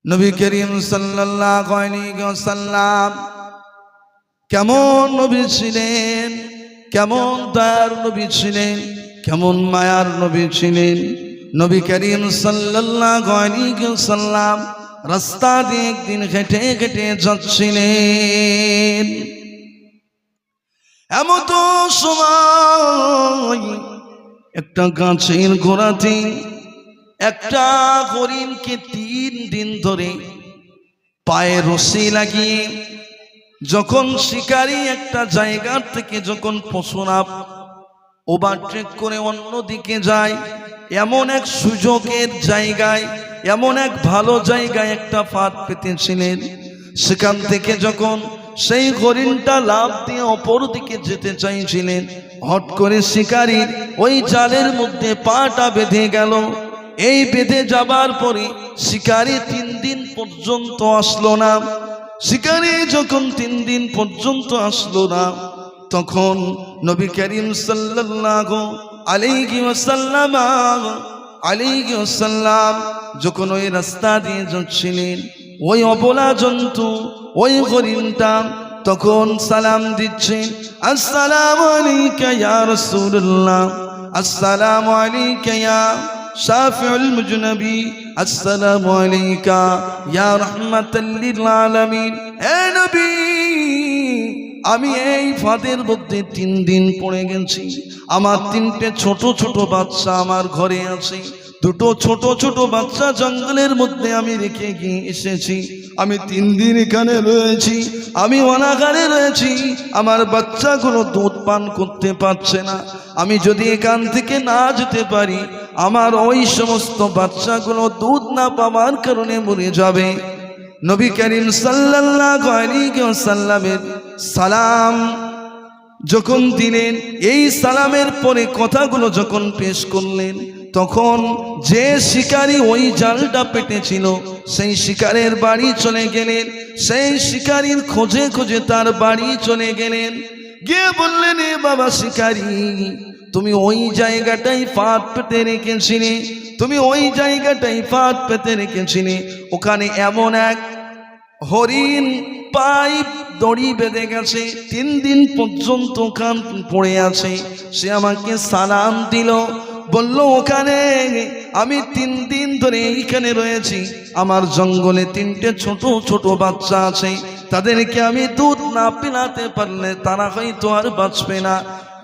নবী করিম সাল্লাল্লাহু আলাইহি ওয়াসাল্লাম কেমন নবী ছিলেন, কেমন দয়ার নবী ছিলেন, কেমন মায়ার নবী ছিলেন। নবী করিম সাল্লাল্লাহু আলাইহি ওয়াসাল্লাম রাস্তা দিয়ে একদিন হেঁটে হেঁটে যাচ্ছিলেন। এমন তো সময় একটা গাছের গোড়াতে একটা হরিণকে 3 দিন ধরে পায়ে রশি লাগিয়ে যখন শিকারী একটা জায়গা থেকে যখন পশুরা ওভারটেক করে অন্যদিকে যায়, এমন এক সুযোগের জায়গায়, এমন এক ভালো জায়গায় একটা ফাঁদ পেতেছিলেন। সেখান থেকে যখন সেই হরিণটা লাফ দিয়ে অপর দিকে যেতে চাইছিলেন, হট করে শিকারীর ওই জালের মধ্যে পাটা বেঁধে গেল। এই বেঁধে যাবার পরে শিকারী 3 দিন পর্যন্ত আসলো না। শিকারী যখন 3 দিন পর্যন্ত আসলো না, তখন নবী করিম সাল্লাল্লাহু আলাইহি ওয়াসাল্লাম যখন ওই রাস্তা দিয়ে যাচ্ছিলেন, ওই অবলা জন্তু ওই হরিণটা তখন সালাম দিচ্ছেন, আসসালামু আলাইকা ইয়া রাসূলুল্লাহ, আসসালামু আলাইকা ইয়া শাফিউল মুজনবি, আসসালামু আলাইকা ইয়া রাহমাতাল লিল আলামিন। হে নবী, আমি এই ফাঁদের মধ্যে 3 দিন পড়ে গেছি। আমার 3টে ছোট ছোট বাচ্চা আমার ঘরে আছে। 2টো ছোট ছোট বাচ্চা জঙ্গলের মধ্যে আমি রেখে গিয়ে এসেছি। আমি 3 দিন এখানে রয়েছি, আমি অনাহারে রয়েছি। আমার বাচ্চাগুলো দুধ পান করতে পারছে না। আমি যদি এখান থেকে না যেতে পারি, আমার ওই সমস্ত বাচ্চাগুলো দুধ না পাওয়ার কারণে মরে যাবে। নবী করিম সাল্লাল্লাহু আলাইহি ওয়াসাল্লামের সালাম যখন দিলেন, এই সালামের পরে কথাগুলো যখন পেশ করলেন, তখন যে শিকারী ওই জালটা পেটেছিল সেই শিকারের বাড়ি চলে গেলেন। সেই শিকারীর খোঁজে খোঁজে তার বাড়ি চলে গেলেন। গিয়ে বললেন, এ বাবা শিকারী, তুমি ওই জায়গাটাই ফাঁদ পেতে রেখেছিলে, তুমি ওই জায়গাটাই ফাঁদ পেতে রেখেছিলে। ওখানে এমন এক হরিণ পাইপ দড়ি বেঁধে গেছে, 3 দিন পর্যন্ত ওখান পড়ে আছে। সে আমাকে সালাম দিল, বলল, ওখানে আমি 3 দিন ধরে এইখানে রয়েছি। আমার জঙ্গলে 3টে ছোট ছোট বাচ্চা আছে, তাদেরকে আমি দুধ না পিলাতে পারলে তারা হয়তো আর বাঁচবে না।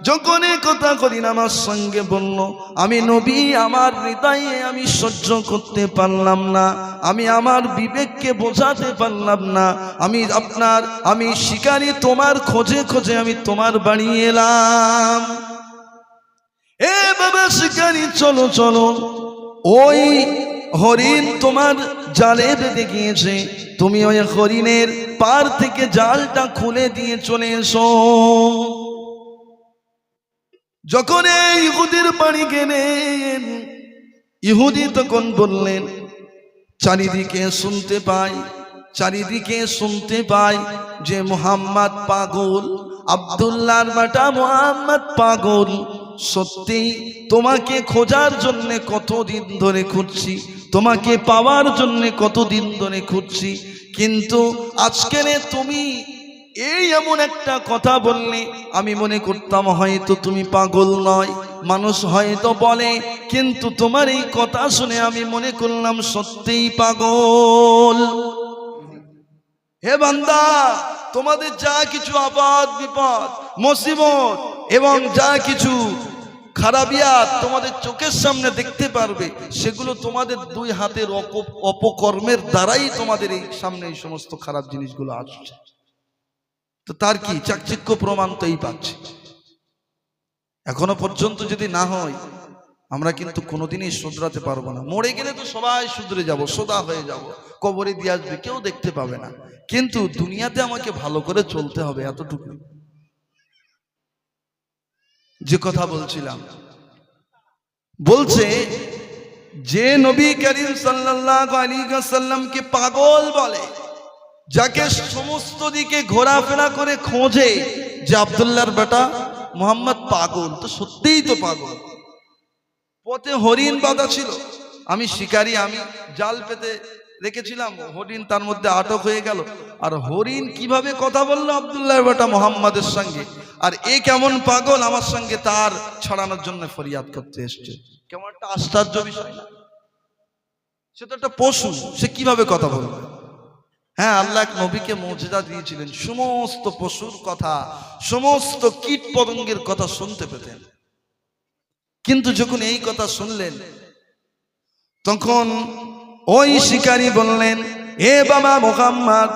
যখন এই কথা হরিণ আমার সঙ্গে বলল, আমি নবী, আমার হৃদয়ে আমি সহ্য করতে পারলাম না, আমি আমার বিবেককে বোঝাতে পারলাম না। আমি শিকারী, তোমার খোঁজে খোঁজে আমি তোমার বাড়ি এলাম। এ বাবা শিকারী, চলো চলো, ওই হরিণ তোমার জালে বেঁধে গিয়েছে, তুমি ওই হরিণের পার থেকে জালটা খুলে দিয়ে চলে এসো। যখন এই ইহুদির বাড়ি গেলেন, ইহুদি তখন বললেন, চারিদিকে শুনতে পাই যে মুহাম্মদ পাগল, আব্দুল্লাহর বেটা মুহাম্মদ পাগল। সত্যি তোমাকে খোঁজার জন্য কতদিন ধরে খুঁজছি, তোমাকে পাওয়ার জন্য কতদিন ধরে খুঁজছি, কিন্তু আজকে তুমি এই এমন একটা কথা বললে, আমি মনে করতাম হয়তো তুমি পাগল নয়, মানুষ হয়তো বলে, কিন্তু তোমার এই কথা শুনে আমি মনে করলাম সত্যিই পাগল। হে বান্দা, তোমাদের যা কিছু আপদ বিপদ মুসিবত এবং যা কিছু খারাপিয়াত তোমাদের চোখের সামনে দেখতে পারবে, সেগুলো তোমাদের 2 হাতের অপকর্মের দ্বারাই তোমাদের এই সামনে এই সমস্ত খারাপ জিনিসগুলো আসছে। তো তার কি চাকচিক্য প্রমাণ তো এই পাচ্ছে। এখনো পর্যন্ত যদি না হয়, আমরা কিন্তু কোনোদিনই শুধরাতে পারবো না। মরে গেলে তো সবাই শুধরে যাব, সোদা হয়ে যাব, কবরে দিয়ে আসবে, কেউ দেখতে পাবে না। কিন্তু দুনিয়াতে আমাকে ভালো করে চলতে হবে, এতটুকু। যে কথা বলছিলাম, বলছে যে নবী করিম সাল্লাল্লাহু আলাইহি ওয়াসাল্লামকে পাগল বলে, যাকে সমস্ত দিকে ঘোরাফেরা করে খোঁজে যে আব্দুল্লাহর বেটা মুহাম্মদ পাগল, তো সত্যিই তো পাগল। পথে হরিণ বাঁধা ছিল, আমি শিকারী, আমি জাল পেতে রেখেছিলাম, হরিণ তার মধ্যে আটক হয়ে গেল। আর হরিণ কিভাবে কথা বললো আব্দুল্লাহ বেটা মোহাম্মদের সঙ্গে, আর এ কেমন পাগল আমার সঙ্গে তার ছড়ানোর জন্য ফরিয়াদ করতে এসছে। কেমন একটা আশ্চর্য বিষয় না? সে তো একটা পশু, সে কিভাবে কথা বলবে? হ্যাঁ, আল্লাহ এক নবীকে মুজিজা দিয়েছিলেন, সমস্ত পশুর কথা, সমস্ত কীট পতঙ্গের কথা শুনতে পেতেন। কিন্তু যখন এই কথা শুনলেন তখন ওই শিকারী বললেন, এ বাবা মুহাম্মদ,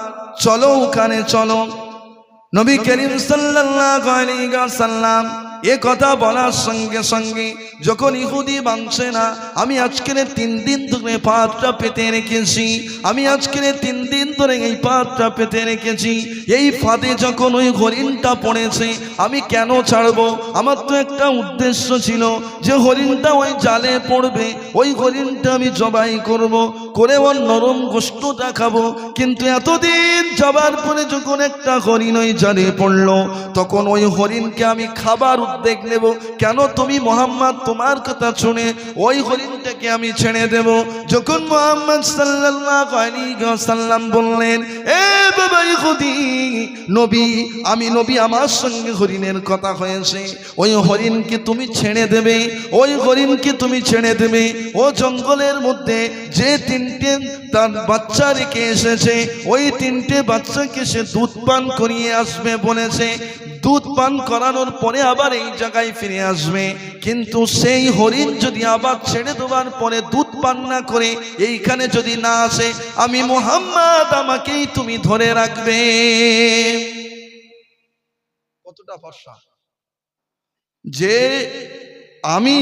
চলো ওখানে চলো। নবী করিম সাল্লাল্লাহু আলাইহি ওয়াসাল্লাম এ কথা বলার সঙ্গে সঙ্গে যখন ইহুদি মানছে না, আমি আজকের 3 দিন ধরে পাতটা পেতে রেখেছি, আমি আজকের 3 দিন ধরে এই পাতটা পেতে রেখেছি, এই ফাঁদে যখন ওই হরিণটা পড়েছে আমি কেন ছাড়বো? আমার তো একটা উদ্দেশ্য ছিল যে হরিণটা ওই জালে পড়বে, ওই হরিণটা আমি জবাই করব, করে ওর নরম গোশতটা খাবো। কিন্তু এতদিন যাবার পরে যখন একটা হরিণ ওই জালে পড়লো, তখন ওই হরিণকে আমি খাবার উদ্যোগ নেব। কেন তুমি মুহাম্মদ, তোমার কথা শুনে ওই হরিণটাকে আমি ছেড়ে দেব। যখন মুহাম্মদ সাল্লাল্লাহু আলাইহি ওয়াসাল্লাম বললেন, এ বাবা ইহুদি, নবী, আমি নবী, আমার সঙ্গে হরিণের কথা হয়েছে, ওই হরিণকে তুমি ছেড়ে দেবে, ওই হরিণকে তুমি ছেড়ে দেবে। ও জঙ্গলের মধ্যে যে 3টে তার বাচ্চা রেখে এসেছে, ওই 3টে বাচ্চাকে সে দুধ পান করিয়ে আসবে বলেছে, দুধ পান করানোর পরে আবার এই জায়গায় ফিরে আসবে। কিন্তু সেই হরিণ যদি আবার ছেড়ে দেওয়ার পরে দুধ পান না করে এইখানে যদি না আসে, আমি মুহাম্মদ, আমাকেই তুমি ধরে রাখবে। কতটা ভরসা যে আমি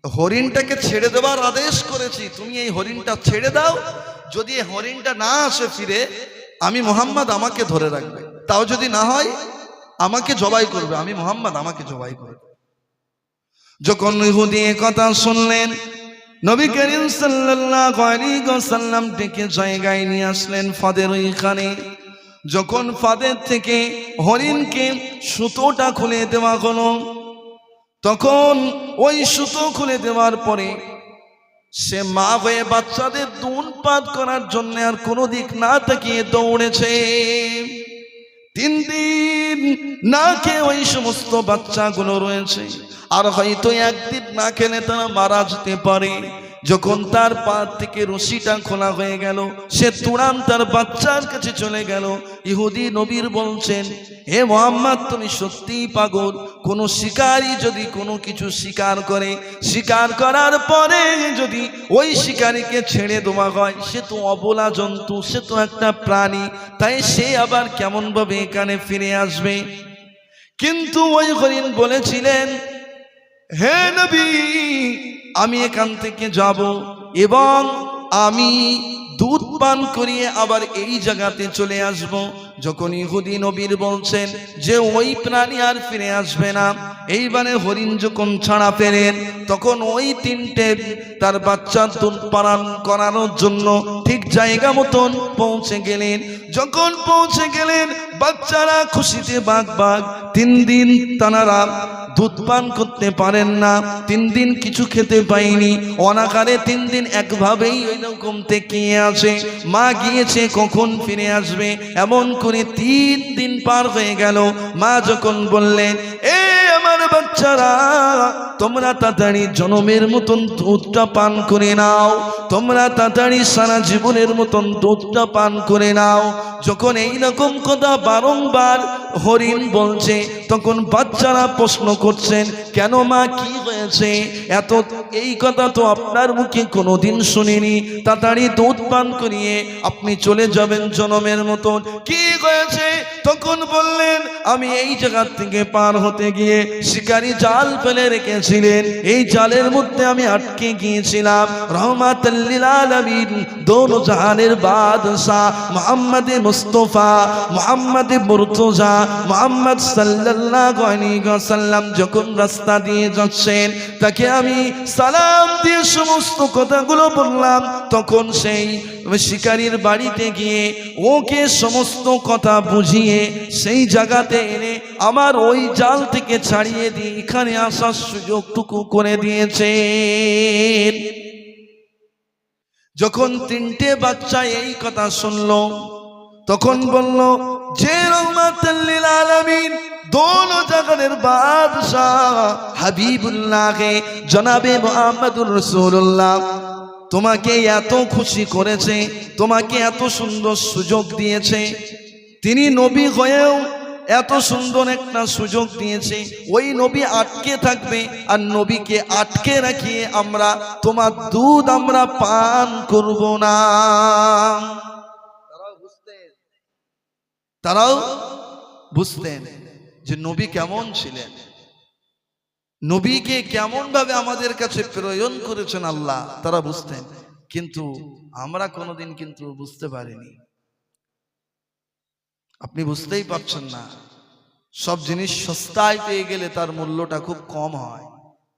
হরিণটাকে ছেড়ে দেওয়ার আদেশ করেছি, তুমি এই হরিণটা ছেড়ে দাও, যদি এই হরিণটা না আসে ফিরে, আমি মুহাম্মদ, আমাকে ধরে রাখবে। তাও যদি না হয় আমাকে জবাই করবে, আমি মুহাম্মদ, আমাকে জবাই করবে। যখন ইহুদি কথা শুনলেন, নবী করিম সাল্লাল্লাহু আলাইহি ওয়াসাল্লাম ডেকে জায়গায় নিয়ে আসলেন ফাঁদের ওইখানে। যখন ফাঁদের থেকে হরিণকে সুতোটা খুলে দেওয়া হলো, তখন ওই সুতো খুলে দেওয়ার পরে সে মা হয়ে বাচ্চাদের দুধ পান করার জন্য আর কোনো দিক না তাকিয়ে দৌড়েছে। 3 দিন না খেয়ে ওই সমস্ত বাচ্চাগুলো রয়েছে, আর হয়তো একদিন না খেলে তারা মারা যেতে পারে। যখন তার পা থেকে রশিটা খোলা হয়ে গেল, সে তুরান তার বাচ্চার কাছে চলে গেল। ইহুদি নবীর বলছেন, হে মুহাম্মদ, তুমি সত্যিই পাগল। কোনো শিকারী যদি কোনো কিছু শিকার করে, শিকার করার পরে যদি ওই শিকারীকে ছেড়ে দেওয়া হয়, সে তো অবলা জন্তু, সে তো একটা প্রাণী, তাই সে আবার কেমনভাবে এখানে ফিরে আসবে? কিন্তু ওই হরিণ বলেছিলেন, হে নবী, আমি এখান থেকে যাব এবং আমি দুধ পান করিয়ে আবার এই জায়গাতে চলে আসব। যখন ইহুদি নবীর বলছেন যে ওই প্রাণী আর ফিরে আসবে না, এইবারে হরিণ যখন ছাড়া ফেলেন, তখন ওই 3টে তার বাচ্চা দুধ পান করানোর জন্য ঠিক জায়গা মতন পৌঁছে গেলেন। যখন পৌঁছে গেলেন, বাচ্চারা খুশিতে বাগ বাগ। 3 দিন তানারা দুধ পান করতে পারেন না, 3 দিন কিছু খেতে পাইনি, অনাকারে 3 দিন একভাবেই ওইরকম তেকিয়ে আছে। মা গিয়েছে, কখন ফিরে আসবে, এমন করে 3 দিন পার হয়ে গেল। মা যখন বললেন, এ আমার বাচ্চারা, তোমরা তাড়াতাড়ি জনমের মতন দুধটা পান করে নাও, তোমরা তাড়াতাড়ি সারা জীবনের মতন দুধটা পান করে নাও। যখন এইরকম কথা বারংবার হরিণ বলছে, তখন বাচ্চারা প্রশ্ন করছেন, কেন মা, কি হয়েছে? এত এই কথা তো আপনার মুখে কোনোদিন শুনিনি, তাড়াতাড়ি দুধ পান করিয়ে আপনি চলে যাবেন জনমের মতন, কি হয়েছে? তখন বললেন, আমি এই জায়গা থেকে পার হতে গিয়ে শিকারী জাল ফেলে রেখেছিলেন, এই জালের মধ্যে আমি আটকে গিয়েছিলাম। রহমাতুল লিল আলামিন, দোনো জাহানের বাদশাহ মুহাম্মদ মুস্তাফা, মুহাম্মদ মুর্তজা, মুহাম্মদ সাল্লাল্লাহু আলাইহি ওয়াসাল্লাম যখন রাস্তা দিয়ে যাচ্ছেন, তাকে আমি সালাম দিয়ে সমস্ত কথাগুলো বললাম। তখন সেই শিকারীর বাড়িতে গিয়ে ওকে সমস্ত কথা বুঝিয়ে সেই জায়গাতে এনে আমার ওই জাল থেকে ছাড়িয়ে দিয়ে এখানে আসার সুযোগটুকু করে দিয়েছেন। যখন তিনটে বাচ্চা এই কথা শুনলো তখন বলল যে রহমাতুল লিল আলামিন দোনো জাহানের বাদশাহ হাবিবুল্লাহ জনাবে মুহাম্মদুর রাসূলুল্লাহ তোমাকে এত খুশি করেছে, তোমাকে এত সুন্দর সুযোগ দিয়েছে, তিনি নবী হয়েও এত সুন্দর একটা সুযোগ দিয়েছে, ওই নবী আটকে থাকবে আর নবীকে আটকে রাখিয়ে আমরা তোমার দুধ আমরা পান করব না। তারাও বুঝতেন যে নবী কেমন ছিলেন, নবীকে কেমন ভাবে আমাদের কাছে প্রেরণ করেছেন আল্লাহ, তারা বুঝতেন। কিন্তু আমরা কোনোদিন কিন্তু বুঝতে পারিনি। আপনি বুঝতেই পারছেন না, সব জিনিস সস্তায় পেয়ে গেলে তার মূল্যটা খুব কম হয়,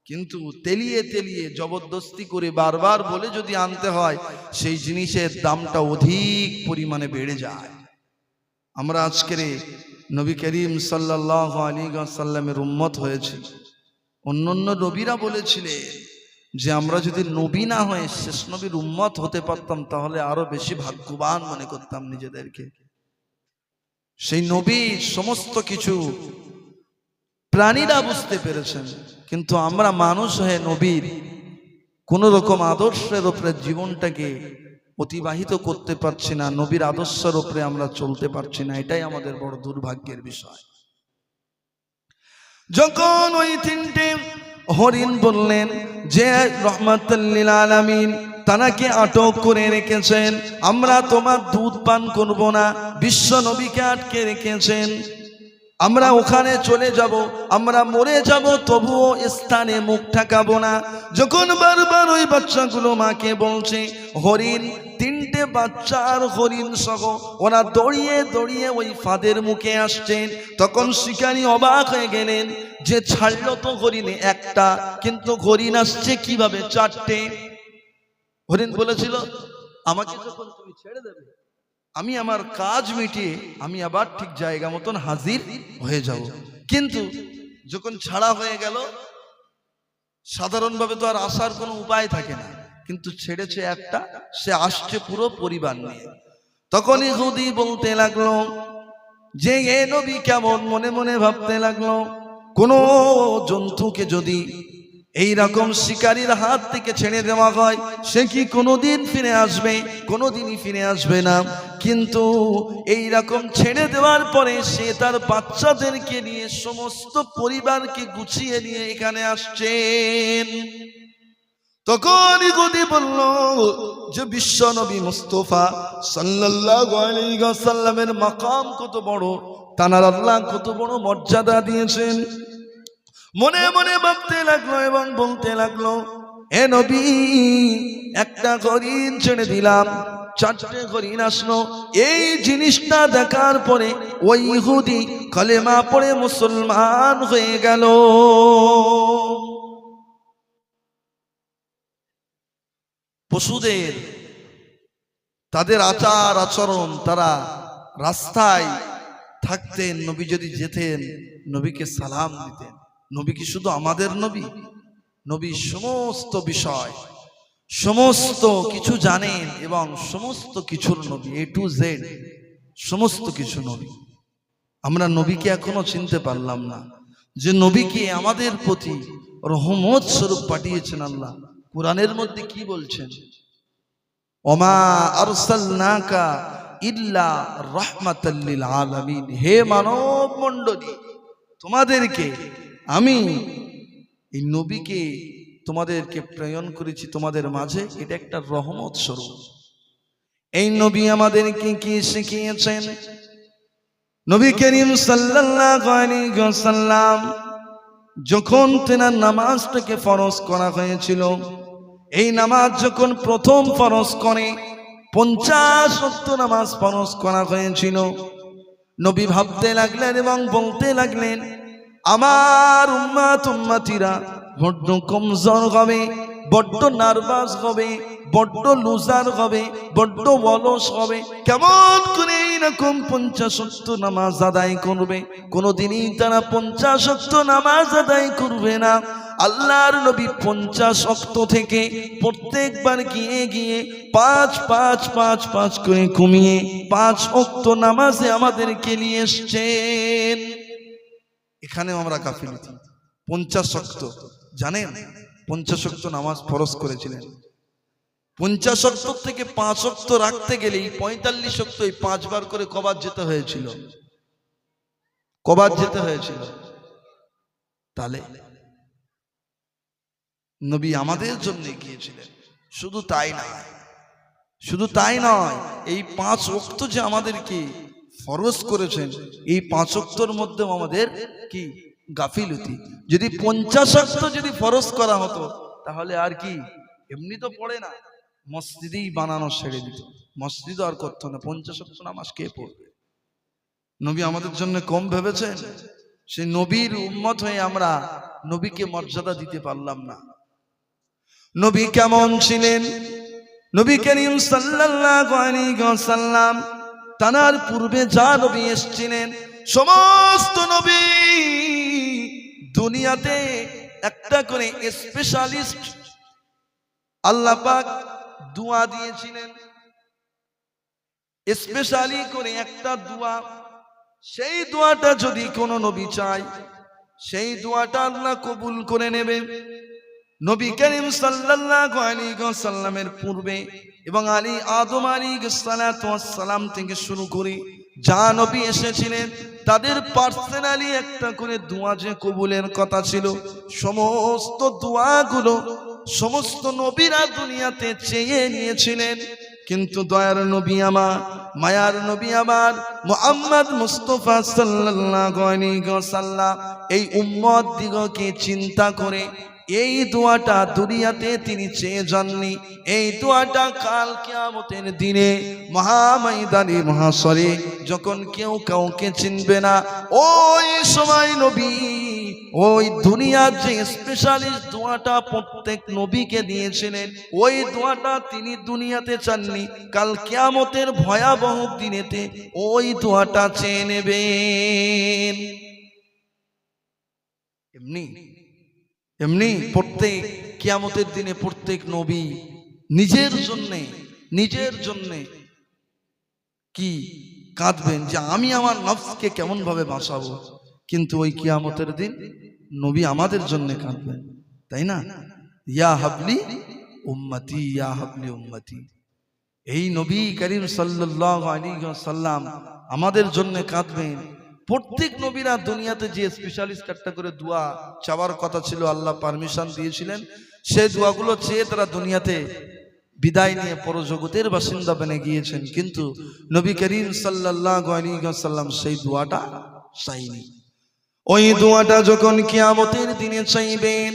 কিন্তু তেলিয়ে তেলিয়ে জবরদস্তি করে বারবার বলে যদি আনতে হয় সেই জিনিসের দামটা অধিক পরিমাণে বেড়ে যায়। আমরা আজকের নবী করিম সাল্লাল্লাহু আলাইহি ওয়াসাল্লামের উম্মত হয়েছি। অন্যান্য নবীরা বলেছিলেন যে আমরা যদি নবী না হয়ে শেষ নবীর উম্মত হতে পারতাম তাহলে আরো বেশি ভাগ্যবান মনে করতাম নিজেদেরকে। সেই নবী সমস্ত কিছু প্রাণীরা বুঝতে পেরেছেন, কিন্তু আমরা মানুষ হয়ে নবীর কোন রকম আদর্শের উপরে জীবনটাকে অতিবাহিত করতে পারছি না, নবীর আদর্শের উপরে আমরা চলতে পারছি না, এটাই আমাদের বড় দুর্ভাগ্যের বিষয়। যখন ওই তিনটে হরিণ বললেন যে রহমাতুল লিল আলামিন তানাকে আটক করে রেখেছেন, আমরা তোমার দুধ পান করব না, বিশ্ব নবীকে আটকে রেখেছেন, আমরা ওখানে চলে যাব, আমরা মরে যাব, তবুও স্থানে মুখ ঠেকাবো না। যখন বারবার ওই বাচ্চাগুলো মাকে বলছে, হরিণ তিনটে বাচ্চার হরিণ সহ ওরা দৌড়িয়ে দৌড়িয়ে ওই ফাঁদের মুখে আসছেন, তখন শিকারী অবাক হয়ে গেলেন যে ছাড়লো তো হরিণে একটা, কিন্তু হরিণ আসছে কিভাবে চারটে। হরিণ বলেছিল আমাকে যখন তুমি ছেড়ে দেবে আমি আমার কাজ মিটিয়ে আমি আবার ঠিক জায়গা মতন হাজির হয়ে যাব। কিন্তু যখন ছাড়া হয়ে গেল সাধারণভাবে তো আর আসার কোনো উপায় থাকে না, কিন্তু ছেড়েছে একটা, সে আসছে পুরো পরিবার নিয়ে। তখন ইহুদি বলতে লাগলো যে এ নবী কেমন, মনে মনে ভাবতে লাগলো কোনো জন্তুকে যদি এই রকম শিকারীর হাত থেকে ছেড়ে দেওয়া হয় সে কি কোনোদিন ফিরে আসবে? কোনোদিনই ফিরে আসবে না। কিন্তু এই রকম ছেড়ে দেওয়ার পরে সে তার বাচ্চাদেরকে নিয়ে সমস্ত পরিবারকে গুছিয়ে নিয়ে এখানে আসছেন। তখন ইহুদি বলল যে বিশ্ব নবী মুস্তাফা সাল্লাল্লাহু আলাইহি ওয়াসাল্লামের মাকাম কত বড়, তানার আল্লাহ কত বড় মর্যাদা দিয়েছেন। মনে মনে ভাবতে লাগলো এবং বলতে লাগলো এ নবী একটা হরিণ ছেড়ে দিলাম, চারটে হরিণ আসলো। এই জিনিসটা দেখার পরে ওই ইহুদি কালেমা পড়ে মুসলমান হয়ে গেল। পশুদের তাদের আচার আচরণ, তারা রাস্তায় থাকতেন, নবী যদি যেতেন নবীকে সালাম দিতেন। নবী কি শুধু আমাদের নবী? নবী সমস্ত বিষয় সমস্ত কিছু জানেন এবং সমস্ত কিছুর নবী, এ টু জেড সমস্ত কিছু নবী। আমরা নবীকে এখনো চিনতে পারলাম না যে নবীকে আমাদের প্রতি রহমত স্বরূপ পাঠিয়েছেন আল্লাহ। কোরআনের মধ্যে কি বলছেন? ওমা আরসালনাকা ইল্লা রাহমাতাল লিল আলামিন, হে মানব মণ্ডলী তোমাদেরকে আমি এই নবীকে তোমাদেরকে প্রেরণ করেছি তোমাদের মাঝে, এটা একটা রহমত স্বরূপ। এই নবী আমাদেরকে কি শিখিয়েছেন? নবী করিম সাল্লাল্লাহু আলাইহি ওয়াসাল্লাম যখন তেনার নামাজটাকে ফরজ করা হয়েছিল, এই নামাজ যখন প্রথম ফরজ করে 50 ওয়াক্ত নামাজ ফরজ করা হয়েছিল, নবী ভাবতে লাগলেন এবং বলতে লাগলেন আমার উম্মতিরা বড্ড কমজোর হবে, বড্ড নার্ভাস হবে, বড্ড লুজার হবে, বড্ড অলস হবে, কেমন করে এইরকম 50 ওয়াক্ত নামাজ আদায় করবে? কোনোদিনই তারা 50 ওয়াক্ত নামাজ আদায় করবে না। আল্লাহর নবী 50 ওয়াক্ত থেকে প্রত্যেকবার গিয়ে গিয়ে 5 করে কমিয়ে 5 ওয়াক্ত নামাজে আমাদেরকে নিয়ে এসেছেন। এখানেও আমরা গাফিলতি। 50 ওয়াক্ত জানেন, 50 ওয়াক্ত নামাজ ফরজ করেছিলেন। 50 ওয়াক্ত থেকে 5 ওয়াক্ত রাখতে গেলেই 45 ওয়াক্ত 5 বার করে কবার যেতে হয়েছিল, কবার যেতে হয়েছিল। তাহলে নবী আমাদের জন্য গিয়েছিলেন। শুধু তাই নয়, এই 5 ওয়াক্ত যে আমাদেরকে ফরজ করেছেন, এই 5 ওয়াক্তর মধ্যেও আমাদের কি গাফিলতি। যদি 50 ওয়াক্ত যদি ফরজ করা হতো তাহলে আর কি এমনি তো পড়ে না, মসজিদেই বানানো ছেড়ে দিত, মসজিদ আর করতো না। 50 ওয়াক্ত নামাজ কে পড়বে? নবী আমাদের জন্য কম ভেবেছেন? সেই নবীর উম্মত হয়ে আমরা নবীকে মর্যাদা দিতে পারলাম না। নবী কেমন ছিলেন? নবী করিম সাল্লাল্লাহু আলাইহি ওয়াসাল্লাম তার পূর্বে যা নবী এসেছিলেন সমস্ত নবী দুনিয়াতে একটা করে স্পেশালিস্ট আল্লাহ পাক দোয়া দিয়েছিলেন, স্পেশালি করে একটা দোয়া। সেই দোয়াটা যদি কোনো নবী চায় সেই দোয়াটা আল্লাহ কবুল করে নেবে। নবী করিম সাল্লাল্লাহু আলাইহি ওয়াসাল্লামের পূর্বে এবং আদম আলাইহিস সালাতু ওয়াস সালাম থেকে শুরু করে যা নবী এসেছিলেন তাদের পার্সোনালি একটা করে দোয়া যে কবুলের কথা ছিল, সমস্ত দোয়াগুলো সমস্ত নবীরা দুনিয়াতে চেয়ে নিয়েছিলেন। কিন্তু দয়ার নবী আমার, মায়ার নবী আমার মুহাম্মদ মুস্তাফা সাল্লাল্লাহু আলাইহি ওয়াসাল্লাম এই উম্মত দিগকে চিন্তা করে এই দোয়াটা দুনিয়াতে তিনি চেয়ে যাননি। এই দোয়াটা কাল কিয়ামতের দিনে মহাময়দানে মহাশরে যখন কেউ কাউকে চিনবে না, ওই সময় নবী ওই দুনিয়ার যে স্পেশালিস্ট দোয়াটা প্রত্যেক নবীকে দিয়েছিলেন, ওই দোয়াটা তিনি দুনিয়াতে চাননি, কাল কিয়ামতের ভয়াবহ দিনেতে ওই দোয়াটা চেয়ে নেবেন। এমনি প্রত্যেক কিয়ামতের দিনে প্রত্যেক নবী নিজের জন্যে কি কাঁদবেন যে আমি আমার নফসকে কেমন ভাবে বাঁচাবো। কিন্তু ওই কিয়ামতের দিন নবী আমাদের জন্য কাঁদবেন, তাই না? ইয়া হাবলি উম্মতি, ইয়া হাবলি উম্মতি। এই নবী করিম সাল্লাল্লাহু আলাইহি ওয়াসাল্লাম আমাদের জন্য কাঁদবেন। প্রত্যেক নবীরা দুনিয়াতে যে স্পেশালিস্ট একটা করে দোয়া চাওয়ার কথা ছিল, আল্লাহ পারমিশন দিয়েছিলেন, সেই দোয়াগুলো চেয়ে তারা দুনিয়াতে বিদায় নিয়ে পরজগতের বাসিন্দা বনে গিয়েছেন। কিন্তু নবী করিম সাল্লাল্লাহু আলাইহি ওয়াসাল্লাম সেই দোয়াটা চাইনি। ওই দোয়াটা যখন কিয়ামতের দিনে চাইবেন,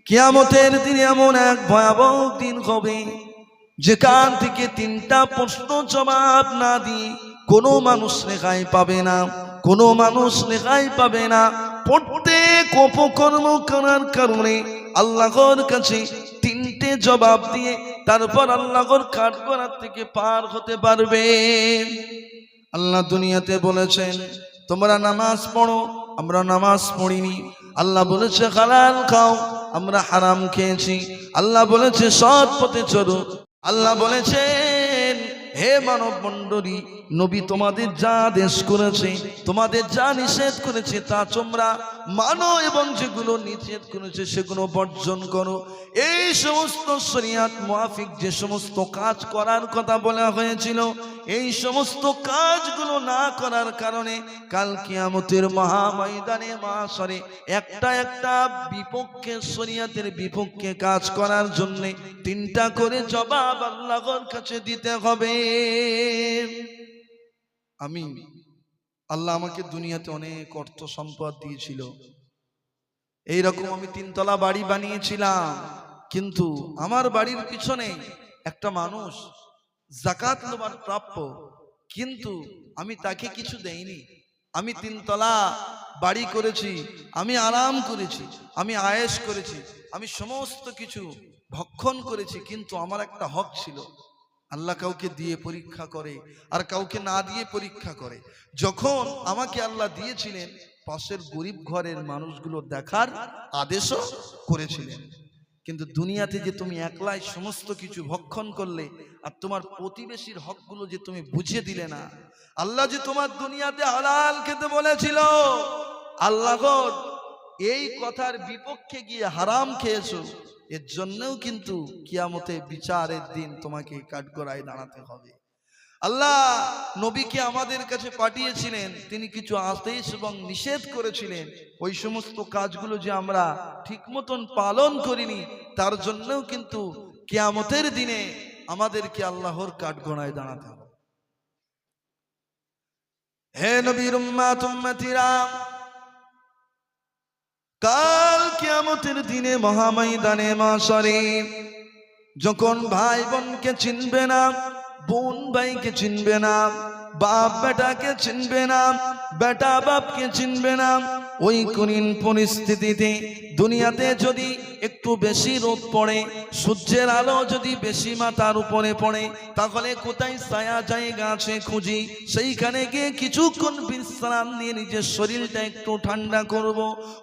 কিয়ামতের দিনে এমন এক ভয়াবহ দিন হবে যেখান থেকে 3টা প্রশ্ন জবাব না দিয়ে কোনো মানুষ রেহাই পাবে না, কোনো মানুষ রেহাই পাবে না। প্রত্যেক অপকর্ম করার কারণে আল্লাহর কাছে 3টে জবাব দিয়ে তারপর আল্লাহর কাঠগড়ার থেকে পার হতে পারবে। আল্লাহ দুনিয়াতে বলেছেন তোমরা নামাজ পড়ো, আমরা নামাজ পড়িনি। আল্লাহ বলেছে হালাল খাও, আমরা হারাম খেয়েছি। আল্লাহ বলেছে সৎ পথে চলো। আল্লাহ বলেছেন হে মানব মণ্ডলী, নবী তোমাদের যা আদেশ করেছে, তোমাদের যা নিষেধ করেছে তা তোমরা মানো এবং যেগুলো নিষেধ করেছে সেগুলো বর্জন করো। এই সমস্ত শরিয়াত মুআফিক যে সমস্ত কাজ করার কথা বলা হয়েছিল, এই সমস্ত কাজগুলো না করার কারণে কাল কিয়ামতের মহাময়দানে মাহশরে একটা বিপক্ষে শরিয়াতের বিপক্ষে কাজ করার জন্য 3টা করে জবাব আল্লাহর কাছে দিতে হবে। আল্লাহ আমাকে দুনিয়াতে অনেক অর্থ সম্পদ দিয়েছিল, এইরকম আমি 3তলা বাড়ি বানিয়েছিলাম, কিন্তু আমার বাড়ির পিছনে একটা মানুষ যাকাত নেবার প্রাপ্য, কিন্তু আমি তাকে কিছু দেইনি। আমি 3তলা বাড়ি করেছি, আমি আরাম করেছি, আমি আয়েশ করেছি, আমি সমস্ত কিছু ভক্ষণ করেছি, কিন্তু আমার একটা হক ছিল। আল্লাহ কাউকে দিয়ে পরীক্ষা করে আর কাউকে না দিয়ে পরীক্ষা করে। যখন আমাকে আল্লাহ দিয়েছিলেন পাশের গরিব ঘরের মানুষগুলো দেখার আদেশও করেছিলেন। কিন্তু দুনিয়াতে যে তুমি একলাই সমস্ত কিছু ভক্ষণ করলে আর তোমার প্রতিবেশীর হকগুলো যে তুমি বুঝিয়ে দিলে না। আল্লাহ যে তোমার দুনিয়াতে হালাল খেতে বলেছিল, আল্লাহ এই কথার বিপক্ষে গিয়ে হারাম খেয়েছো, এর জন্যও কিন্তু কিয়ামতে বিচারের দিন তোমাকে কাঠগড়ায় দাঁড়াতে হবে। আল্লাহ নবীকে আমাদের কাছে পাঠিয়েছিলেন, তিনি কিছু আদেশ এবং নিষেধ করেছিলেন। ওই সমস্ত কাজগুলো যে আমরা ঠিক মতন পালন করিনি, তার জন্যও কিন্তু কিয়ামতের দিনে আমাদেরকে আল্লাহর কাঠগড়ায় দাঁড়াতে হবে। হে নবীর উম্মত উম্মতিরা, কাল কিয়ামতের দিনে মহাময়দানে মাশরে যখন ভাই বোনকে চিনবে না, বোন ভাইকে চিনবে না, বাপ বেটাকে চিনবে না, বেটা বাপকে চিনবে না, ওই কঠিন পরিস্থিতিতে দুনিয়াতে যদি একটু বেশি রোদ পড়ে, সূর্যের আলো যদি বেশি মাথার উপরে পড়ে, তাহলে কোথায় ছায়া জায়গা আছে খুঁজি, সেইখানে গিয়ে কিছুক্ষণ বিশ্রাম নিয়ে নিজের শরীরটা একটু ঠান্ডা করব।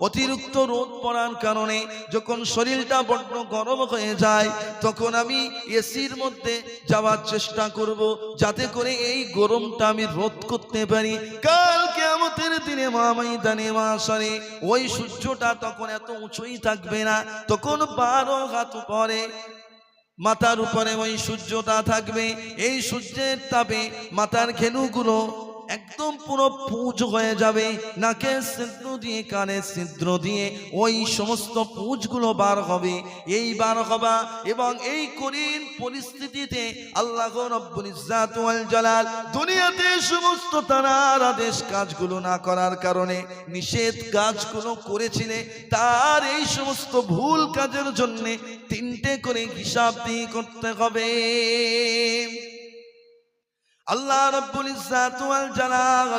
অতিরিক্ত রোদ পড়ার কারণে যখন শরীরটা বড্ড গরম হয়ে যায়, তখন আমি এসির মধ্যে যাওয়ার চেষ্টা করব, যাতে করে এই গরমটা আমি রোধ করতে পারি। কাল কিয়ামতের দিনে ময়দানে মাশরে ওই সূর্যটা তখন এত উঁচুই থাকবে না, তখন 12 হাত উপরে মাথার উপরে ওই সূর্যটা থাকবে। এই সূর্যের তাপে মাথার ঘেনুগুলো একদম পুরো পুঁজ হয়ে যাবে, নাকের ছিদ্র দিয়ে কানের ছিদ্র দিয়ে ওই সমস্ত পুঁজগুলো বার হবে। এই বার হবা এবং এই কঠিন পরিস্থিতিতে আল্লাহ রব্বুল ইজ্জাত ওয়াল জালাল দুনিয়াতে সমস্ত তার আদেশ কাজগুলো না করার কারণে নিষেধ কাজগুলো করেছিলে, তার এই সমস্ত ভুল কাজের জন্য 3টে করে হিসাব দিয়ে করতে হবে। আল্লাহ রাব্বুল ইজ্জাত ওয়াল জালাল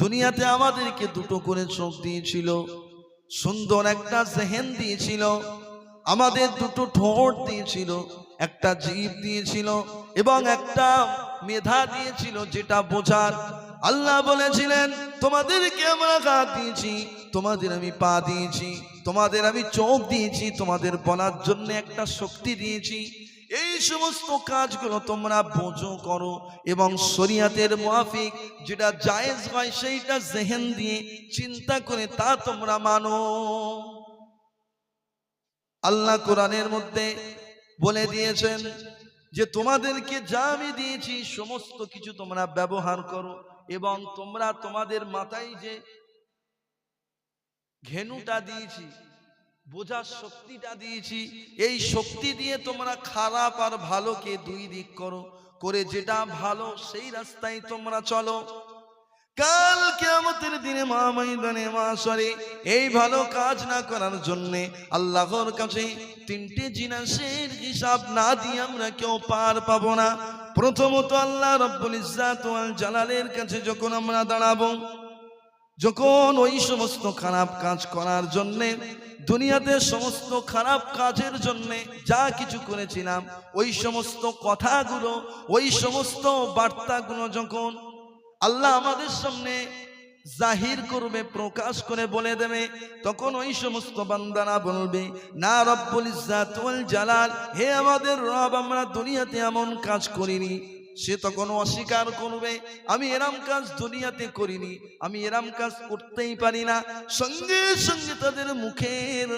দুনিয়াতে আমাদেরকে 2টো করে চোখ দিয়েছিল, সুন্দর একটা জেহেন দিয়েছিল, আমাদের 2টো ঠোঁট দিয়েছিল, একটা জিভ দিয়েছিল এবং একটা মেধা দিয়েছিল যেটা বোঝার। আল্লাহ বলেছিলেন, তোমাদেরকে আমরা হাত দিয়েছি, তোমাদের আমি পা দিয়েছি, তোমাদের আমি চোখ দিয়েছি, তোমাদের বলার জন্য একটা শক্তি দিয়েছি। এই সমস্ত কাজগুলো তোমরা বোঝো করো এবং শরীয়তের মুআফিক যেটা জায়েজ হয় সেইটা জেহেন দিয়ে চিন্তা করে তা তোমরা মানো। আল্লাহ কোরআনের মধ্যে বলে দিয়েছেন যে তোমাদেরকে যা আমি দিয়েছি সমস্ত কিছু তোমরা ব্যবহার করো এবং তোমরা তোমাদের মাথায় যে ঘেনুটা দিয়েছি, বোঝার শক্তিটা দিয়েছি, এই শক্তি দিয়ে তোমরা খারাপ আর ভালোকে 2 দিক করো, করে যেটা ভালো সেই রাস্তায় তোমরা চলো। কাল কিয়ামতের দিনে ময়দানে মাশরে এই ভালো কাজ না করার জন্য আল্লাহর কাছে 3টে জিনিসের হিসাব না দিয়ে আমরা কেউ পার পাবো না। প্রথমত আল্লাহ রাব্বুল ইজ্জাত ওয়াল জালালের কাছে যখন আমরা দাঁড়াবো, যখন ওই সমস্ত খারাপ কাজ করার জন্য দুনিয়াতে সমস্ত খারাপ কাজের জন্য যা কিছু করেছিলাম ওই সমস্ত কথাগুলো, ওই সমস্ত বার্তাগুলো যখন আল্লাহ আমাদের সামনে জাহির করবে, প্রকাশ করে বলে দেবে, তখন ওই সমস্ত বান্দারা বলবে, না রব্বুল ইজ্জাত ওয়াল জালাল, হে আমাদের রব, আমরা দুনিয়াতে এমন কাজ করিনি। সে তখন অস্বীকার করবে, আমি এরম কাজ দুনিয়াতে করিনি, আমি এরম কাজ করতেই পারি না। সঙ্গে সঙ্গে তাদের মুখের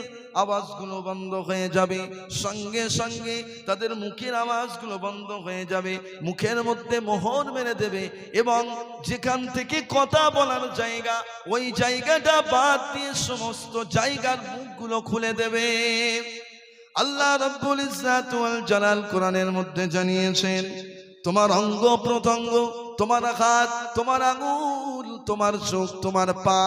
আওয়াজগুলো বন্ধ হয়ে যাবে, সঙ্গে সঙ্গে তাদের মুখের আওয়াজগুলো বন্ধ হয়ে যাবে, মুখের মধ্যে মোহর মেরে দেবে এবং যেখান থেকে কথা বলার জায়গা ওই জায়গাটা বাদ দিয়ে সমস্ত জায়গার মুখগুলো খুলে দেবে। আল্লাহ রাব্বুল ইজ্জাত ওয়াল জালাল কোরআনের মধ্যে জানিয়েছেন, তোমার অঙ্গ প্রত্যঙ্গ, তোমার হাত, তোমার আঙুল, তোমার চোখ, তোমার পা,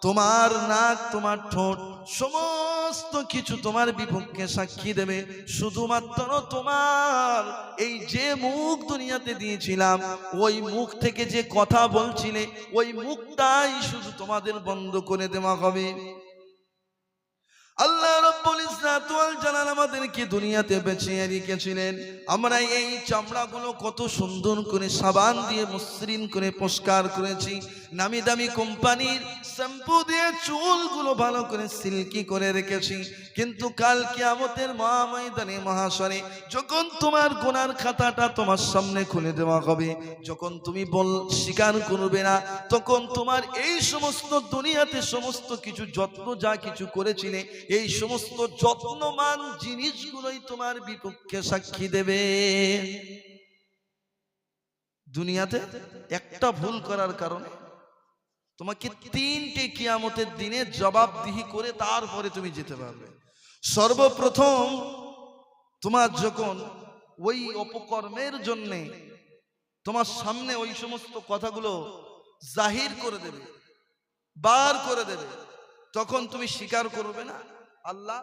তোমার নাক, তোমার ঠোঁট, সমস্ত কিছু তোমার বিপক্ষে সাক্ষী দেবে। শুধুমাত্র তোমার এই যে মুখ দুনিয়াতে দিয়েছিলাম ওই মুখ থেকে যে কথা বলছিলে ওই মুখটাই শুধু তোমাদের বন্ধ করে দেওয়া হবে। আল্লাহ রাব্বুল ইজ্জাত ওয়াল জালাল আমাদেরকে দুনিয়াতে বেঁচিয়ে রেখেছিলেন, আমরা এই চামড়াগুলো কত সুন্দর করে সাবান দিয়ে মসৃণ করে পরিষ্কার করেছি, নামি দামি কোম্পানির শ্যাম্পু দিয়ে চুলগুলো ভালো করে সিল্কি করে রেখেছি, কিন্তু কাল কিয়ামতের মহাময়দানে মহাশরে যখন তোমার গুনার খাতাটা তোমার সামনে খুলে দেওয়া হবে, যখন তুমি স্বীকার করবে না, তখন তোমার এই সমস্ত দুনিয়াতে সমস্ত কিছু যত্ন যা কিছু করেছিলে এই সমস্ত যত্নমান জিনিসগুলোই তোমার বিপক্ষে সাক্ষী দেবে। দুনিয়াতে একটা ভুল করার কারণে তোমাকে তিনটে কিয়ামতের দিনে জবাবদিহি করে তারপরে তুমি যেতে পারবে। সর্বপ্রথম তোমার যখন ওই অপকর্মের জন্য তোমার সামনে ওই সমস্ত কথাগুলো জাহির করে দেবে, বার করে দেবে, তখন তুমি স্বীকার করবে না, আল্লাহ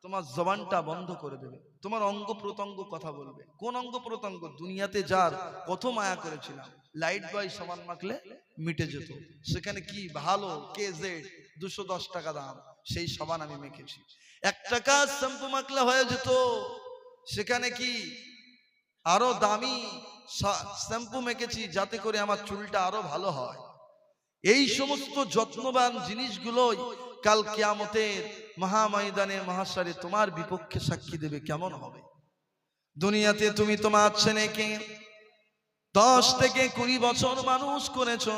তোমার জবানটা বন্ধ করে দেবে, তোমার অঙ্গ প্রত্যঙ্গ কথা বলবে। কোন অঙ্গ প্রত্যঙ্গ? দুনিয়াতে যার কত মায়া করেছিলাম, লাইট বয় সাবান মাখলে মিটে যেত, সেখানে কি ভালো কেজেড 210 টাকা দাম, সেই সাবান আমি মেখেছি। 1 টাকা শ্যাম্পু মাখলে হয়ে যেত, সেখানে কি আরো দামি শ্যাম্পু মেখেছি যাতে করে আমার চুলটা আরো ভালো হয়। এই সমস্ত যত্নবান জিনিসগুলোই কাল কিয়ামতের মহাময়দানে মহাশরে তোমার বিপক্ষে সাক্ষী দেবে। কেমন হবে? দুনিয়াতে তুমি তোমার ছেলেকে 10 থেকে 20 বছর মানুষ করেছো,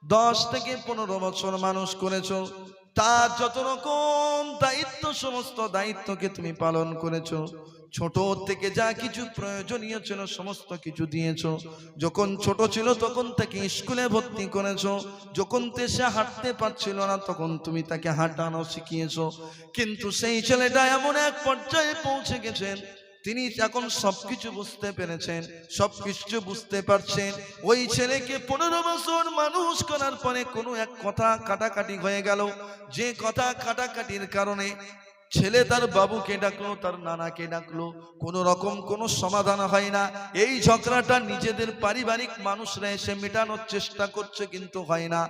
10 থেকে 15 বছর মানুষ করেছো, তার যত রকম দায়িত্ব সমস্ত দায়িত্বকে তুমি পালন করেছো, ছোট থেকে যা কিছু প্রয়োজনীয় ছিল সমস্ত কিছু দিয়েছো। যখন ছোট ছিল তখন তাকে স্কুলে ভর্তি করেছো, যখন সে হাঁটতে পারছিল না তখন তুমি তাকে হাঁটানো শিখিয়েছো। কিন্তু সেই ছেলেটা এমন এক পর্যায়ে পৌঁছে গেছেন, তিনি এখন সবকিছু বুঝতে পেরেছেন, সবকিছু বুঝতে পারছেন। ওই ছেলেকে 15 বছর মানুষ করার পরে কোনো এক কথা কাটাকাটি হয়ে গেল, যে কথা কাটাকাটির কারণে ছেলে তার বাবুকে ডাকলো, তার নানাকে ডাকলো, কোনো রকম কোনো সমাধান হয় না। এই ঝগড়াটা নিজেদের পারিবারিক মানুষরা এসে মেটানোর চেষ্টা করছে, কিন্তু হয় না।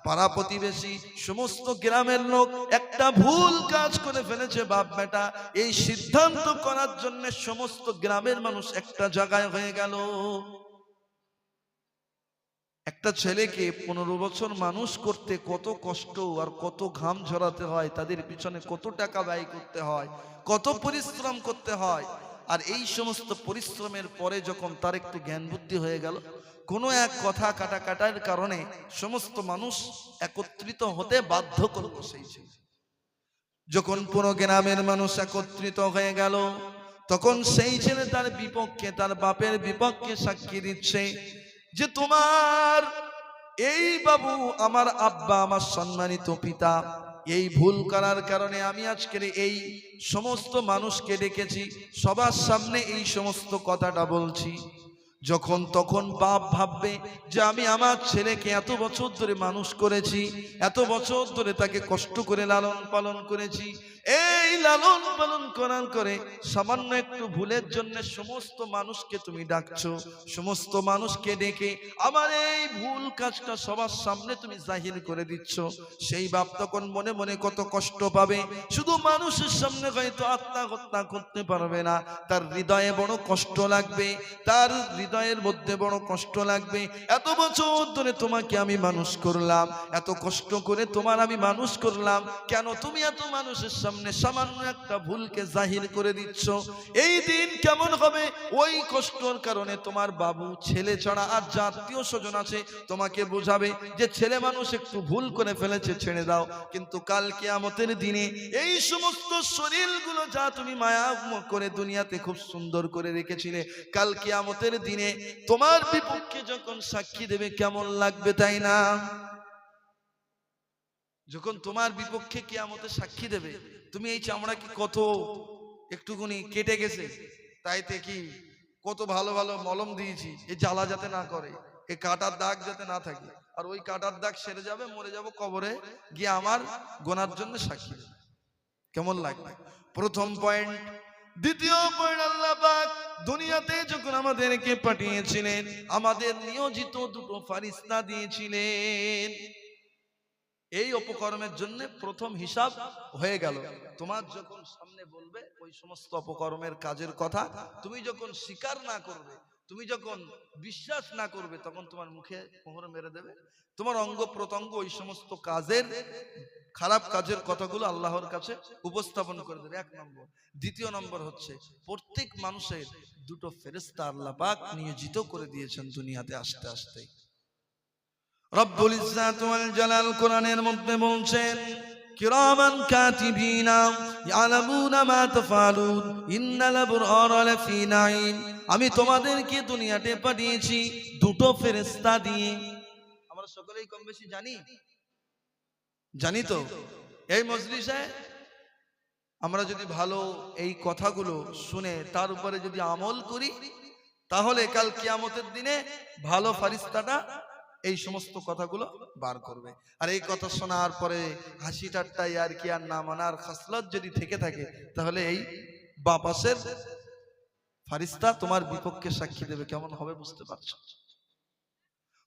পাড়া প্রতিবেশী সমস্ত গ্রামের লোক একটা ভুল কাজ করে ফেলেছে বাপ বেটা, এই সিদ্ধান্ত করার জন্য সমস্ত গ্রামের মানুষ একটা জায়গায় হয়ে গেল। একটা ছেলেকে 15 বছর মানুষ করতে কত কষ্ট আর কত ঘাম ঝরাতে হয়, তাদের পিছনে কত টাকা ব্যয় করতে হয়, কত পরিশ্রম করতে হয়। আর এই সমস্ত পরিশ্রমের পরে যখন তার একটু জ্ঞান বুদ্ধি হয়ে গেল, কোনো এক কথা কাটাকাটার কারণে সমস্ত মানুষ একত্রিত হতে বাধ্য করলো সেই ছেলে। যখন পুরো গ্রামের মানুষ একত্রিত হয়ে গেল, তখন সেই ছেলে তার বিপক্ষে, তার বাপের বিপক্ষে সাক্ষী দিচ্ছে যে তোমার এই বাবু, আমার আব্বা, আমার সম্মানিত পিতা, এই ভুল করার কারণে আমি আজকের এই সমস্ত মানুষকে ডেকেছি, সবার সামনে এই সমস্ত কথাটা বলছি। যখন তখন বাপ ভাববে যে আমি আমার ছেলেকে এত বছর ধরে মানুষ করেছি, এত বছর ধরে তাকে কষ্ট করে লালন পালন করেছি, এই লালন পালন করার করে সামান্য একটু ভুলের জন্য সমস্ত মানুষকে তুমি ডাকছো, সমস্ত মানুষকে ডেকে আমার এই ভুল কাজটা সবার সামনে তুমি জাহির করে দিচ্ছ। সেই বাপ তখন মনে মনে কত কষ্ট পাবে, শুধু মানুষের সামনে হয়তো আত্মহত্যা করতে পারবে না, তার হৃদয়ে বড় কষ্ট লাগবে, তার হৃদয়ের মধ্যে বড় কষ্ট লাগবে। এত বছর ধরে তোমাকে আমি মানুষ করলাম, এত কষ্ট করে তোমার আমি মানুষ করলাম, কেন তুমি এত মানুষের সামনে সামান্য একটা ভুলকে জাহির করে দিচ্ছ? এই দিন কেমন হবে? ওই কষ্টর কারণে তোমার বাবু, ছেলে ছাড়া আর যা আত্মীয় স্বজন আছে তোমাকে বোঝাবে যে ছেলে মানুষ একটু ভুল করে ফেলেছে, ছেড়ে দাও। কিন্তু কাল কিয়ামতের দিনে এই সমস্ত শরীরগুলো যা তুমি মায়া করে দুনিয়াতে খুব সুন্দর করে রেখেছিলে, কাল কিয়ামতের দিনে তোমার বিপক্ষে যখন সাক্ষী দেবে কেমন লাগবে, তাই না? যখন তোমার বিপক্ষে কিয়ামতে সাক্ষী দেবে, তুমি এই চামড়া কি কত একটুকুনি কেটে গেছে, তাইতে কি কত ভালো ভালো মলম দিয়েছি এই জ্বালা যাতে না করে, এই কাটার দাগ যাতে না থাকে, আর ওই কাটার দাগ সেরে যাবে, মরে যাব, কবরে গিয়ে আমার গোনার জন্য সাক্ষী দেবে। কেমন লাগবে? প্রথম পয়েন্ট। দ্বিতীয় পয়েন্ট, আল্লাহ পাক দুনিয়াতে যখন আমাদেরকে পাঠিয়েছিলেন, আমাদের নিয়োজিত দুটো ফারিস্তা দিয়েছিলেন। এই অপকর্মের জন্য প্রথম হিসাব হয়ে গেল। তোমার যখন সামনে বলবে ওই সমস্ত অপকর্মের কাজের কথা, তুমি যখন স্বীকার না করবে, তুমি যখন বিশ্বাস না করবে তখন তোমার মুখে মোহর মেরে দেবে, তোমার অঙ্গ প্রত্যঙ্গ ওই সমস্ত কাজের, খারাপ কাজের কথাগুলো আল্লাহর কাছে উপস্থাপন করে দেবে, এক নম্বর। দ্বিতীয় নম্বর হচ্ছে প্রত্যেক মানুষের দুটো ফেরেশতা আল্লাহ পাক নিয়োজিত করে দিয়েছেন দুনিয়াতে আসতে আসতে। রব্বুল ইজ্জাত ওয়াল জালাল কোরআনের মধ্যে বলছেন, কিরামান কাতিবিনা ইয়ালামুনা মা তাফআলুন ইন্নাল আবরারা লাফি নাঈম। আমি তোমাদেরকে দুনিয়াতে পাঠিয়েছি দুটো ফেরেশতা দিয়ে। আমরা সকলেই কম বেশি জানি তো। এই মজলিসে আমরা যদি ভালো এই কথাগুলো শুনে তার উপরে যদি আমল করি, তাহলে কাল কিয়ামতের দিনে ভালো ফারিস্তাটা এই সমস্ত কথাগুলো বার করবে। আর এই কথা শোনার পরে হাসি ঠাট্টা আর কি আর না মানার খাসলত যদি থেকে থাকে, তাহলে এই বাপাসের ফারিস্তা তোমার বিপক্ষে সাক্ষী দেবে, কেমন হবে বুঝতে পারছো?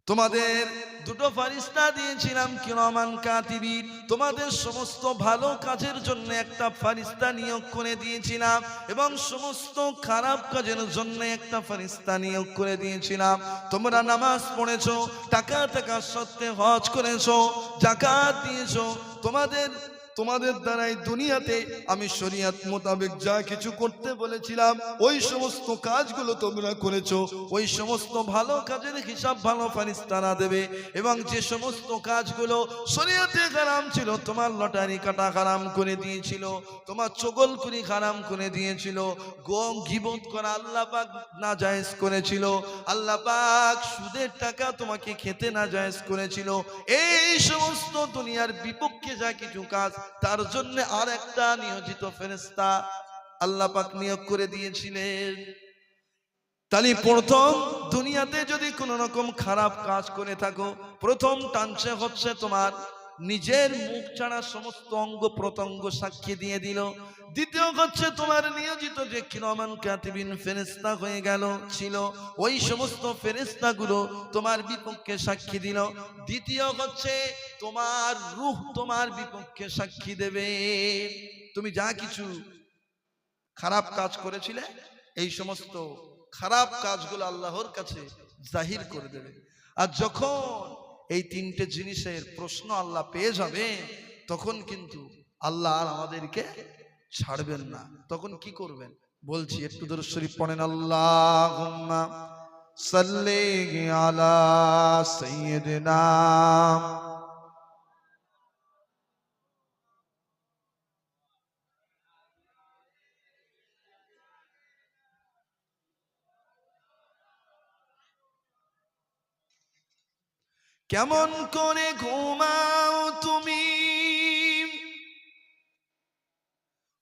তোমাদের দুটো ফারিস্তা দিয়েছিলাম কিরামান কাতিবিন, তোমাদের সমস্ত ভালো কাজের জন্য একটা ফারিস্তা নিয়োগ করে দিয়েছিলাম এবং সমস্ত খারাপ কাজের জন্য একটা ফারিস্তা নিয়োগ করে দিয়েছিলাম। তোমরা নামাজ পড়েছো, টাকা সত্ত্বে হজ করেছো, যাকাত দিয়েছো, তোমাদের দ্বারাই দুনিয়াতে আমি শরীয়ত মোতাবেক যা কিছু করতে বলেছিলাম ওই সমস্ত কাজগুলো তোমরা করেছো। ওই সমস্ত ভালো কাজের হিসাব ভালো ফারিস্তারা দেবে। এবং যে সমস্ত কাজগুলো শরীয়তে হারাম ছিল, তোমার লটারি কাটা হারাম করে দিয়েছিল, তোমার চগলখুরি হারাম করে দিয়েছিল, গীবত করা আল্লাহ পাক নাজায়েজ করেছিল, আল্লাহ পাক সুদের টাকা তোমাকে খেতে নাজায়েজ করেছিল, এই সমস্ত দুনিয়ার বিপক্ষে যা কিছু কাজ, তার জন্য আর একটা নিয়োজিত ফেরেশতা আল্লাহ পাক নিয়োগ করে দিয়েছিলেন। তাহলে প্রথম দুনিয়াতে যদি কোন রকম খারাপ কাজ করে থাকো, প্রথম টানছে হচ্ছে তোমার নিজের মুখ ছাড়া সমস্ত অঙ্গ প্রত্যঙ্গ সাক্ষী দিয়ে দিল। দ্বিতীয় হচ্ছে তোমার নিয়োজিত যে কিরামান কাতিবিন ফেরেশতা হয়ে গেল ছিল, ওই সমস্ত ফেরেশতাগুলো তোমার বিপক্ষে সাক্ষী দিল। দ্বিতীয় হচ্ছে তোমার রূহ তোমার বিপক্ষে সাক্ষী দেবে। তুমি যা কিছু খারাপ কাজ করেছিলে, এই সমস্ত খারাপ কাজগুলো আল্লাহর কাছে জাহির করে দেবে। আর যখন এই তিনটে জিনিসের প্রশ্ন আল্লাহ পেয়ে যাবে, তখন কিন্তু আল্লাহ আর আমাদেরকে ছাড়বেন না। তখন কি করবেন বলছি, একটু দরুদ শরীফ পড়েন। আল্লাহুম্মা সাল্লি আলা সাইয়্যিদিনা কেমন করে ঘুমাও তুমি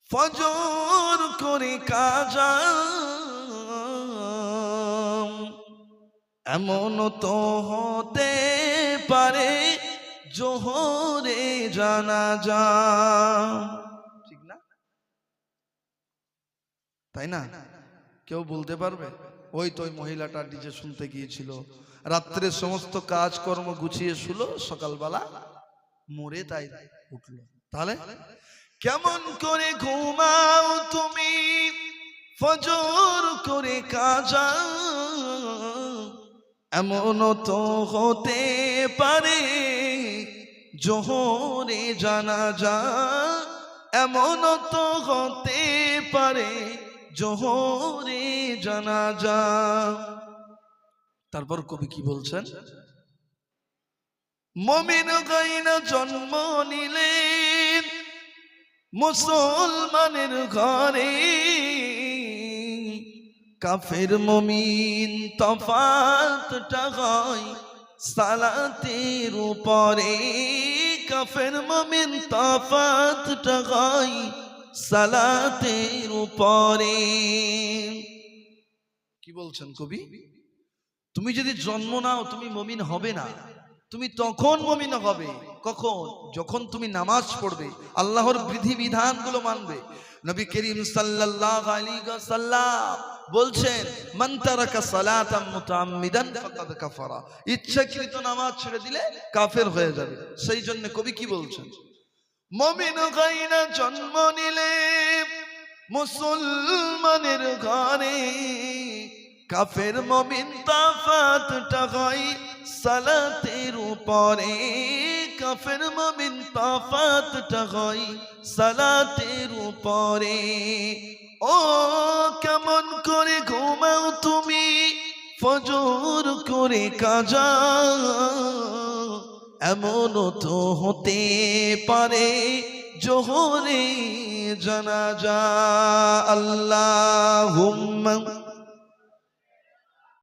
ফজর করে কাজা, এমন তো হতে পারে জোহরে জানাজা। ঠিক না? তাই না? কেউ বলতে পারবে? ওই তো ওই মহিলাটা ডিজে শুনতে গিয়েছিল, রাত্রে সমস্ত কাজকর্ম গুছিয়ে শুলো, সকালবেলা মরে তাই উঠলো। তাহলে কেমন করে ঘুমাও তুমি ফজর করে কাজা, এমন তো হতে পারে জোহরে জানাজা, এমন তো হতে পারে জোহরে জানাজা। তারপর কবি কি বলছেন, মুমিন গাইনা জন্ম নিলেন মুসলমানের ঘরে, কাফের মুমিন তফাতটা হয় সালাতের উপরে, কাফের মুমিন তফাতটা হয় সালাতের উপরে। কি বলছেন কবি, তুমি যদি জন্ম নাও তুমি মুমিন হবে না, তুমি তখন মুমিন হবে কখন? যখন তুমি নামাজ পড়বে, আল্লাহর বিধিবিধানগুলো মানবে। নবী করিম সাল্লাল্লাহু আলাইহি ওয়াসাল্লাম বলছেন, মান তারাকা সালাতাম মুতাআম্মিদান ফাকাদ কাফারা, ইচ্ছাকৃত নামাজ ছেড়ে দিলে কাফের হয়ে যাবে। সেই জন্য কবি কি বলছেন, মুমিন গাইনা জন্ম নিলে মুসলমানের ঘরে, কাফের মুমিন তাফাতটা হয় সালাতের উপরে, কাফের মুমিন তাফাতটা হয় সালাতের উপরে। ও কেমন করে ঘুমাও তুমি ফজর করে কাজা, এমনও তো হতে পারে জোহরে জানাজা। আল্লাহুম্মা